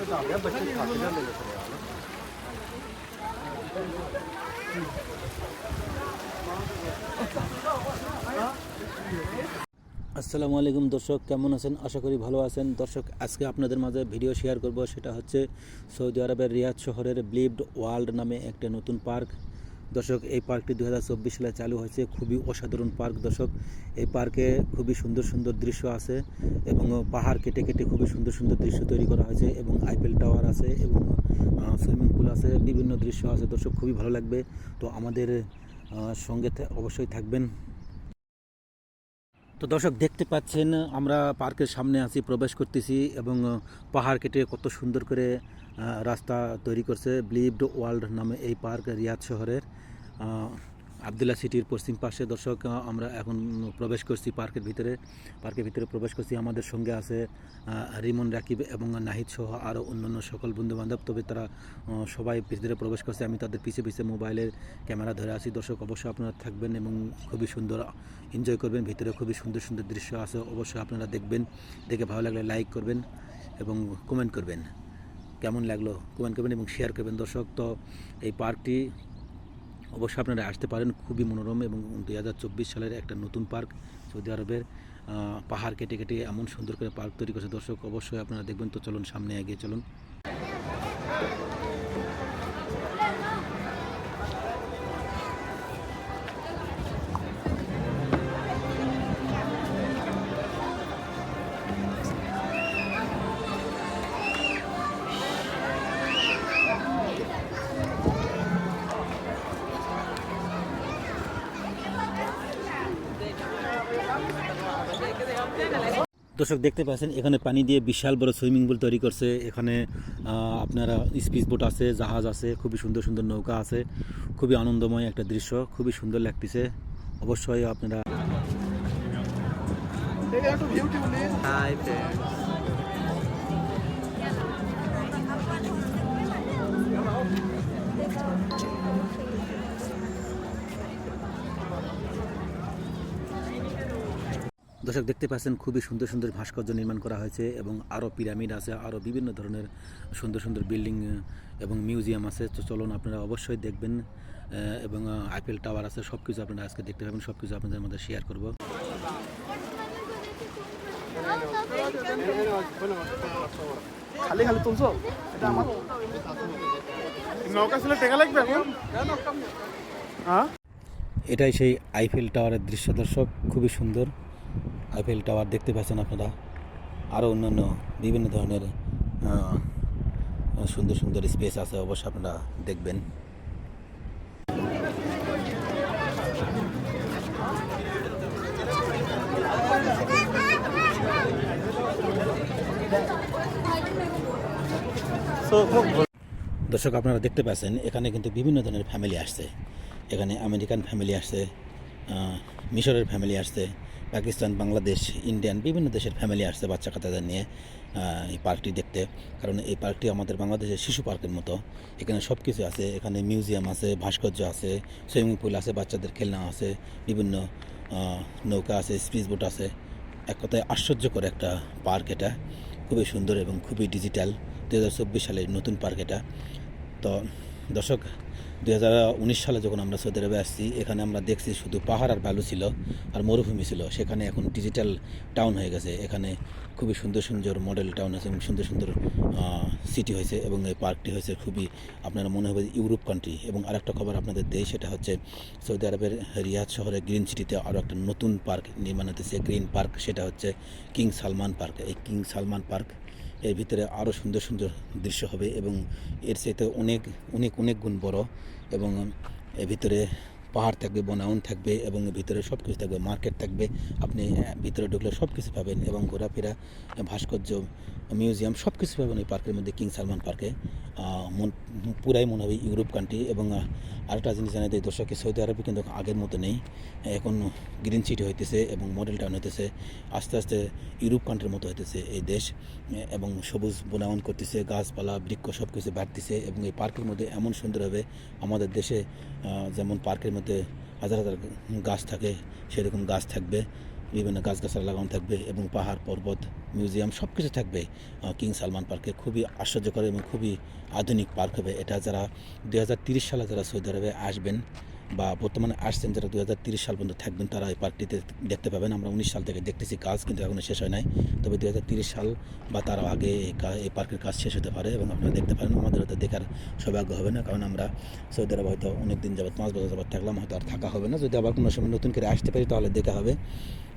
আসসালামু আলাইকুম দর্শক, কেমন আছেন? আশা করি ভালো আছেন। দর্শক, আজকে আপনাদের মাঝে ভিডিও শেয়ার করব, সেটা হচ্ছে সৌদি আরবের রিয়াদ শহরের ব্লিভড ওয়ার্ল্ড নামে একটা নতুন পার্ক। দর্শক, এই পার্কটি 2024 সালে চালু হয়েছে। খুবই অসাধারণ পার্ক দর্শক। এই পার্কে খুবই সুন্দর সুন্দর দৃশ্য আছে এবং পাহাড় কেটে কেটে খুবই সুন্দর সুন্দর দৃশ্য তৈরি করা হয়েছে এবং আইফেল টাওয়ার আছে এবং সুইমিং পুল আছে, বিভিন্ন দৃশ্য আছে দর্শক, খুবই ভালো লাগবে। তো আমাদের সঙ্গে অবশ্যই থাকবেন। তো দর্শক, দেখতে পাচ্ছেন আমরা পার্কের সামনে আছি, প্রবেশ করতেছি এবং পাহাড় কেটে কত সুন্দর করে রাস্তা তৈরি করছে। ব্লিভড ওয়ার্ল্ড নামে এই পার্ক রিয়াদ শহরের আবদুল্লাহ সিটির পশ্চিম পাশে। দর্শক, আমরা এখন প্রবেশ করছি পার্কের ভিতরে প্রবেশ করছি। আমাদের সঙ্গে আছে রিমন, রাকিব এবং নাহিদ সহ আরও অন্যান্য সকল বন্ধুবান্ধব। তবে তারা সবাই ভিতরে প্রবেশ করছে, আমি তাদের পিছে পিছে মোবাইলের ক্যামেরা ধরে আছি। দর্শক, অবশ্যই আপনারা থাকবেন এবং খুবই সুন্দর এনজয় করবেন। ভিতরে খুবই সুন্দর সুন্দর দৃশ্য আছে, অবশ্যই আপনারা দেখবেন। দেখে ভালো লাগলে লাইক করবেন এবং কমেন্ট করবেন, কেমন লাগলো কমেন্ট করবেন এবং শেয়ার করবেন। দর্শক, তো এই পার্কটি অবশ্যই আপনারা আসতে পারেন, খুবই মনোরম এবং 2024 সালের একটা নতুন পার্ক সৌদি আরবের। পাহাড় কেটে কেটে এমন সুন্দর করে পার্ক তৈরি করেছে দর্শক, অবশ্যই আপনারা দেখবেন। তো চলুন, সামনে এগিয়ে চলুন। দর্শক, দেখতে পাচ্ছেন এখানে পানি দিয়ে বিশাল বড় সুইমিং পুল তৈরি করছে। এখানে আপনারা স্পিড বোট আছে, জাহাজ আছে, খুবই সুন্দর সুন্দর নৌকা আছে। খুবই আনন্দময় একটা দৃশ্য, খুবই সুন্দর লাগতেছে। অবশ্যই আপনারা দর্শক দেখতে পাচ্ছেন খুবই সুন্দর সুন্দর ভাস্কর্য নির্মাণ করা হয়েছে এবং আরও পিরামিড আছে, আরও বিভিন্ন ধরনের সুন্দর সুন্দর বিল্ডিং এবং মিউজিয়াম আছে। তো চলুন, আপনারা অবশ্যই দেখবেন এবং আইফেল টাওয়ার আছে, সব কিছু আপনারা আজকে দেখতে পাবেন। সব কিছু আপনাদের মধ্যে শেয়ার করব। খালি খালি তুলছো, এটা আমার নৌকা ছিল, টেকা লাগবে এখন। এটাই সেই আইফেল টাওয়ারের দৃশ্য দর্শক, খুবই সুন্দর আইফেল টাওয়ার দেখতে পাচ্ছেন আপনারা। আরও অন্যান্য বিভিন্ন ধরনের সুন্দর সুন্দর স্পেস আছে, অবশ্যই আপনারা দেখবেন। দর্শক, আপনারা দেখতে পাচ্ছেন এখানে কিন্তু বিভিন্ন ধরনের ফ্যামিলি আসছে। এখানে আমেরিকান ফ্যামিলি আসছে, মিশরের ফ্যামিলি আসছে, পাকিস্তান, বাংলাদেশ, ইন্ডিয়ান বিভিন্ন দেশের ফ্যামিলি আসছে বাচ্চা কাচ্চাদের নিয়ে এই পার্কটি দেখতে। কারণ এই পার্কটি আমাদের বাংলাদেশের শিশু পার্কের মতো। এখানে সব কিছু আছে, এখানে মিউজিয়াম আছে, ভাস্কর্য আছে, সুইমিং পুল আছে, বাচ্চাদের খেলনা আছে, বিভিন্ন নৌকা আছে, স্পিড বোট আছে। এক কথায় আশ্চর্যকর একটা পার্ক এটা, খুবই সুন্দর এবং খুবই ডিজিটাল। 2024 সালের নতুন পার্ক এটা। তো দর্শক, 2019 সালে যখন আমরা সৌদি আরবে আসছি, এখানে আমরা দেখছি শুধু পাহাড় আর বালু ছিল আর মরুভূমি ছিল। সেখানে এখন ডিজিটাল টাউন হয়ে গেছে। এখানে খুবই সুন্দর সুন্দর মডেল টাউন আছে এবং সুন্দর সুন্দর সিটি হয়েছে এবং এই পার্কটি হয়েছে খুবই, আপনারা মনে হবে ইউরোপ কান্ট্রি। এবং আরেকটা খবর আপনাদের দেশ, সেটা হচ্ছে সৌদি আরবের রিয়াদ শহরের গ্রিন সিটিতে আরও একটা নতুন পার্ক নির্মাণ হতেছে, গ্রিন পার্ক। সেটা হচ্ছে কিং সালমান পার্ক। এই কিং সালমান পার্ক এর ভিতরে আরও সুন্দর সুন্দর দৃশ্য হবে এবং এর চাইতে অনেক অনেক অনেক গুণ বড়। এবং এর ভিতরে পাহাড় থাকবে, বনায়ন থাকবে এবং ভিতরে সব কিছু থাকবে, মার্কেট থাকবে। আপনি ভিতরে ঢুকলে সব কিছু পাবেন এবং ঘোরাফেরা, ভাস্কর্য, মিউজিয়াম সব কিছু পাবেন এই পার্কের মধ্যে, কিং সালমান পার্কে। পুরাই মনে হবে ইউরোপ কান্ট্রি। এবং আরেকটা জিনিস জানাই দিই দর্শককে, সৌদি আরবে কিন্তু আগের মতো নেই, এখন গ্রিন সিটি হইতেছে এবং মডেল টাউন হইতেছে। আস্তে আস্তে ইউরোপ কান্ট্রির মতো হইতেছে এই দেশ এবং সবুজ বনায়ন করতেছে, গাছপালা বৃক্ষ সব কিছু বাড়তেছে। এবং এই পার্কের মধ্যে এমন সুন্দর হবে, আমাদের দেশে যেমন পার্কের মধ্যে হাজার হাজার গাছ থাকে, সেরকম গাছ থাকবে বিভিন্ন গাছগাছালি লাগানো থাকবে এবং পাহাড় পর্বত মিউজিয়াম সব কিছু থাকবে কিং সালমান পার্কে। খুবই আশ্চর্যকর এবং খুবই আধুনিক পার্ক হবে এটা। যারা 2030 সালে যারা সৌদি আরবে আসবেন বা বর্তমানে আসছেন, যারা 2030 সাল পর্যন্ত থাকবেন, তারা এই পার্কটিতে দেখতে পাবেন। আমরা 19 সাল থেকে দেখতেছি কাজ, কিন্তু এখনও শেষ হয় নাই। তবে 2030 সাল বা তারও আগে এই পার্কের কাজ শেষ হতে পারে এবং আপনারা দেখতে পারেন। আমাদের হয়তো দেখার সৌভাগ্য হবে না, কারণ আমরা সৌদি আরবে হয়তো অনেক দিন যাবত 5 বছর যাবত থাকলাম, হয়তো আর থাকা হবে না। যদি আবার কোনো সময় নতুন করে আসতে পারি তাহলে দেখা হবে।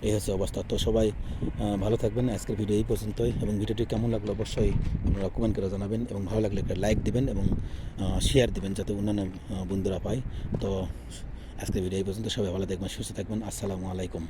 এই হচ্ছে অবস্থা। তো সবাই ভালো থাকবেন। আজকের ভিডিও এই পর্যন্তই, এবং ভিডিওটি কেমন লাগলো অবশ্যই আপনারা কমেন্ট করে জানাবেন, এবং ভালো লাগলে একটা লাইক দিবেন এবং শেয়ার দিবেন যাতে অন্যান্য বন্ধুরা পায়। তো আজকের ভিডিও এই পর্যন্ত। সবাই ভালো থাকবেন, সুস্থ থাকবেন। আসসালামু আলাইকুম।